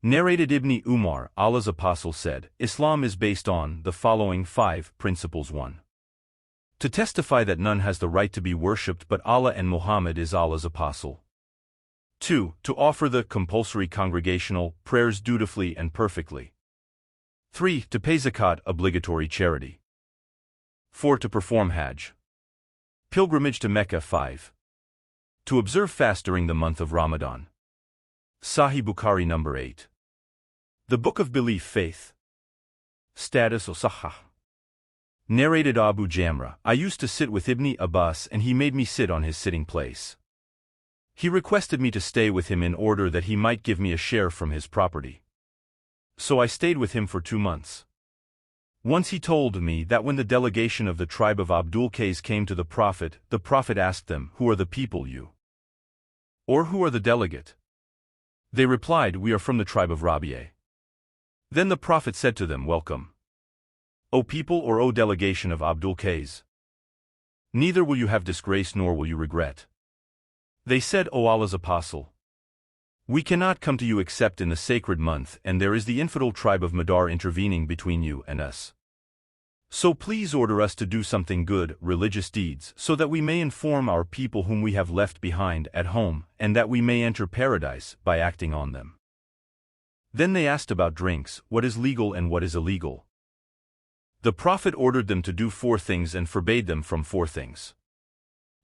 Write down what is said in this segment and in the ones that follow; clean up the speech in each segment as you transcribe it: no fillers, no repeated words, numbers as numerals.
Narrated Ibn Umar, Allah's Apostle said, Islam is based on the following 5 principles. 1. To testify that none has the right to be worshipped but Allah and Muhammad is Allah's Apostle. 2. To offer the compulsory congregational prayers dutifully and perfectly. 3. To pay zakat, obligatory charity. 4. To perform Hajj, pilgrimage to Mecca. 5. To observe fast during the month of Ramadan. Sahi Bukhari number 8. The Book of Belief, Faith, Status or Sahah. Narrated Abu Jamra, I used to sit with Ibn Abbas and he made me sit on his sitting place. He requested me to stay with him in order that he might give me a share from his property. So I stayed with him for 2 months. Once he told me that when the delegation of the tribe of Abdul Qais came to the Prophet asked them, Who are the people you? Or who are the delegate? They replied, We are from the tribe of Rabi'a. Then the Prophet said to them, Welcome, O people, or O delegation of Abdul Qais. Neither will you have disgrace nor will you regret. They said, O Allah's Apostle, we cannot come to you except in the sacred month, and there is the infidel tribe of Madar intervening between you and us. So please order us to do something good, religious deeds, so that we may inform our people whom we have left behind at home, and that we may enter paradise by acting on them. Then they asked about drinks, what is legal and what is illegal. The Prophet ordered them to do 4 things and forbade them from 4 things.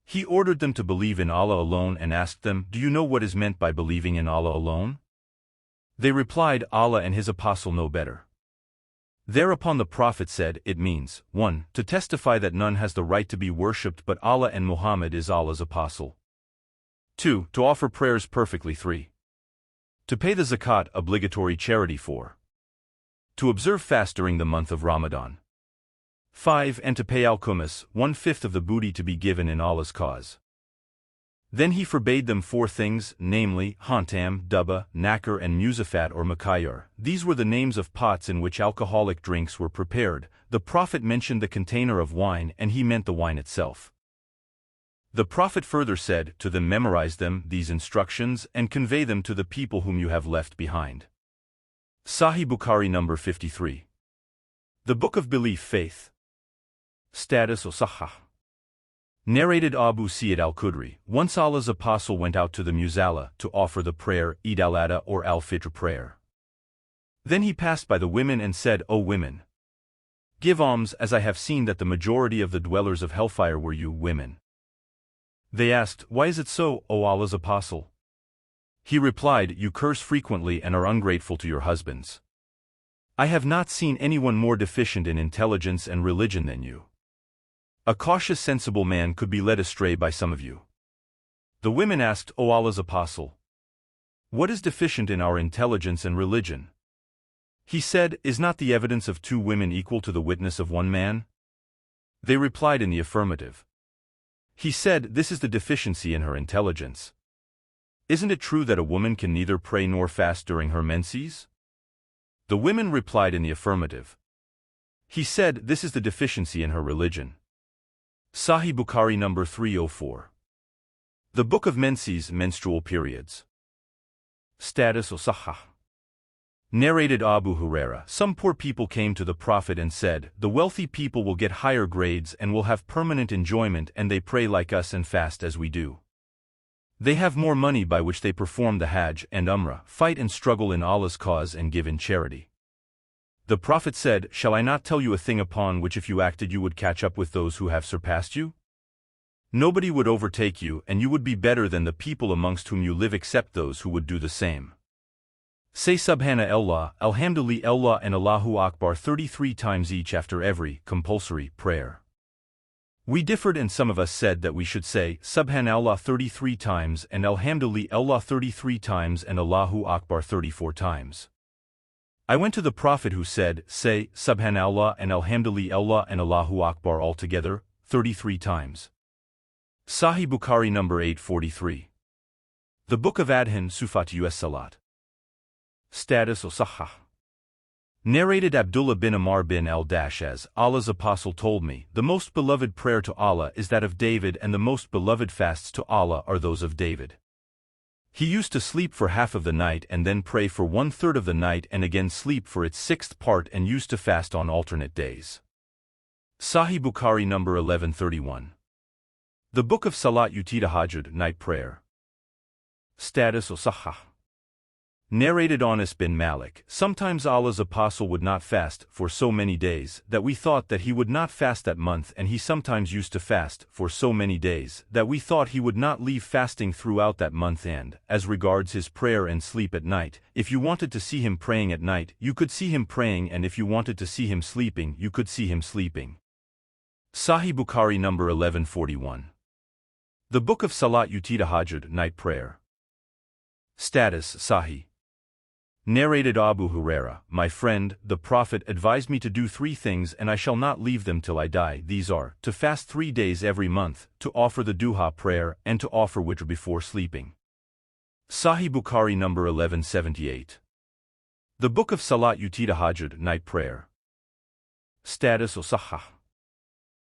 He ordered them to believe in Allah alone and asked them, Do you know what is meant by believing in Allah alone? They replied, Allah and His Apostle know better. Thereupon the Prophet said, It means, 1. To testify that none has the right to be worshipped but Allah and Muhammad is Allah's Apostle. 2. To offer prayers perfectly. 3. To pay the zakat, obligatory charity. 4. To observe fast during the month of Ramadan. 5. And to pay al-Khumus, 1/5 of the booty to be given in Allah's cause. Then he forbade them 4 things, namely, Hantam, Dubba, Nakar and Musafat or Makayar. These were the names of pots in which alcoholic drinks were prepared. The Prophet mentioned the container of wine and he meant the wine itself. The Prophet further said to them, Memorize them, these instructions, and convey them to the people whom you have left behind. Sahi Bukhari number 53. The Book of Belief, Faith, Status or Sahah. Narrated Abu Sa'id al-Khudri, once Allah's Apostle went out to the Musalla to offer the prayer, Eid al-Adha or al-Fitr prayer. Then he passed by the women and said, O women, give alms, as I have seen that the majority of the dwellers of hellfire were you women. They asked, Why is it so, O Allah's Apostle? He replied, You curse frequently and are ungrateful to your husbands. I have not seen anyone more deficient in intelligence and religion than you. A cautious, sensible man could be led astray by some of you. The women asked, O Allah's Apostle, what is deficient in our intelligence and religion? He said, Is not the evidence of 2 women equal to the witness of 1 man? They replied in the affirmative. He said, This is the deficiency in her intelligence. Isn't it true that a woman can neither pray nor fast during her menses? The women replied in the affirmative. He said, This is the deficiency in her religion. Sahi Bukhari number 304. The Book of Menses, menstrual periods. Status or Sahah. Narrated Abu Huraira, some poor people came to the Prophet and said, The wealthy people will get higher grades and will have permanent enjoyment, and they pray like us and fast as we do. They have more money by which they perform the Hajj and Umrah, fight and struggle in Allah's cause and give in charity. The Prophet said, Shall I not tell you a thing upon which if you acted you would catch up with those who have surpassed you? Nobody would overtake you, and you would be better than the people amongst whom you live except those who would do the same. Say Subhanallah, Alhamdulillah and Allahu Akbar 33 times each after every compulsory prayer. We differed and some of us said that we should say Subhanallah 33 times and Alhamdulillah 33 times and Allahu Akbar 34 times. I went to the Prophet who said, Say Subhanallah and Alhamdulillah and Allahu Akbar altogether 33 times. Sahi Bukhari number 843. The Book of Adhan, Sufat us Salat. Status or Sahah. Narrated Abdullah bin Amr bin al-Dash, Allah's Apostle told me, The most beloved prayer to Allah is that of David, and the most beloved fasts to Allah are those of David. He used to sleep for half of the night and then pray for 1/3 of the night and again sleep for its 6th part, and used to fast on alternate days. Sahi Bukhari number 1131. The Book of Salat Tahajjud, night prayer. Status Sahih. Narrated Anas bin Malik, sometimes Allah's apostle would not fast for so many days that we thought that he would not fast that month, and he sometimes used to fast for so many days that we thought he would not leave fasting throughout that month. And, as regards his prayer and sleep at night, if you wanted to see him praying at night, you could see him praying, and if you wanted to see him sleeping, you could see him sleeping. Sahi Bukhari number 1141. The Book of Salat Tahajjud, night prayer. Status Sahih. Narrated Abu Huraira, my friend, the Prophet advised me to do 3 things, and I shall not leave them till I die. These are, to fast 3 days every month, to offer the duha prayer, and to offer witr before sleeping. Sahi Bukhari number 1178. The Book of Salat Tahajjud, night prayer. Status Sahih.